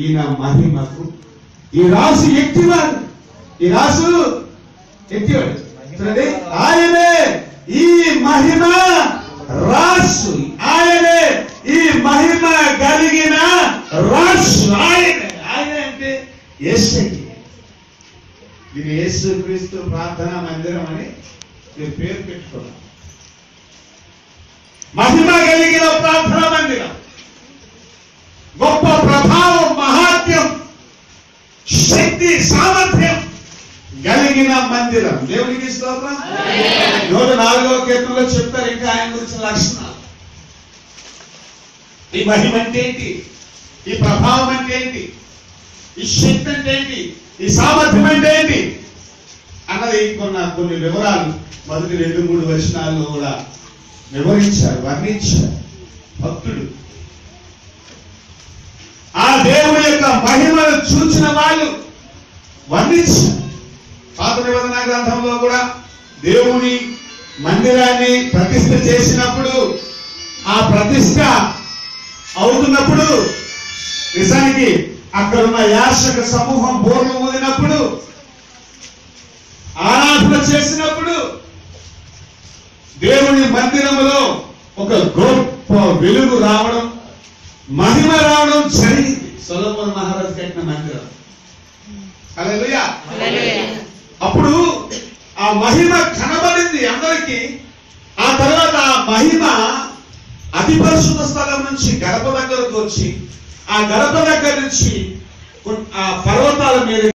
ఈయన మహిమకు ఈ రాసు ఎక్కివాడు, ఈ రాసు ఎక్కివాడు చూడండి. ఆయనే ఈ మహిమ రాసు, ఆయనే ఈ మహిమ కలిగిన రాసు. ఆయన అంటే యేసయ్య. ఇది యేసుక్రీస్తు ప్రార్థనా మందిరం అని మీరు పేరు పెట్టుకున్నారు. మహిమ కలిగిన ప్రార్థనా మందిరం, గొప్ప ప్రభావం, మహాత్మ్యం, శక్తి, సామర్థ్యం కలిగిన మందిరం. దేవునికి స్తోత్రం. 4వ కీర్తనలో చెప్తారు ఇంకా ఆయన గురించిన లక్షణాలు. ఈ మహిమ అంటే ఏంటి, ఈ ప్రభావం అంటే ఏంటి, ఈ శక్తి అంటే ఏంటి, ఈ సామర్థ్యం అంటే ఏంటి అన్నది కొన్ని వివరాలు మొదటి 2-3 వచనాల్లో కూడా వివరించారు, వర్ణించారు భక్తుడు. ఆ దేవుని యొక్క మహిమను చూచిన వాళ్ళు వర్ణించారు. పాత నిబంధన గ్రంథంలో కూడా దేవుని మందిరాన్ని ప్రతిష్ఠ చేసినప్పుడు, ఆ ప్రతిష్ఠ అవుతున్నప్పుడు నిజానికి అక్కడున్న యాజక సమూహం బోర్లు ఊదినప్పుడు, ఆరాధన చేసినప్పుడు దేవుని మందిరములో ఒక గొప్ప వెలుగు రావడం, మహిమ రావడం జరిగింది. సొలొమోను మహారాజు కట్టిన మందిరం. హల్లెలూయా. అప్పుడు ఆ మహిమ కనబడింది అందరికీ. ఆ తర్వాత ఆ మహిమ అతి పరిశుద్ధ స్థలం నుంచి గడప దగ్గరకు వచ్చి, ఆ గడప దగ్గర నుంచి ఆ పర్వతాల మీద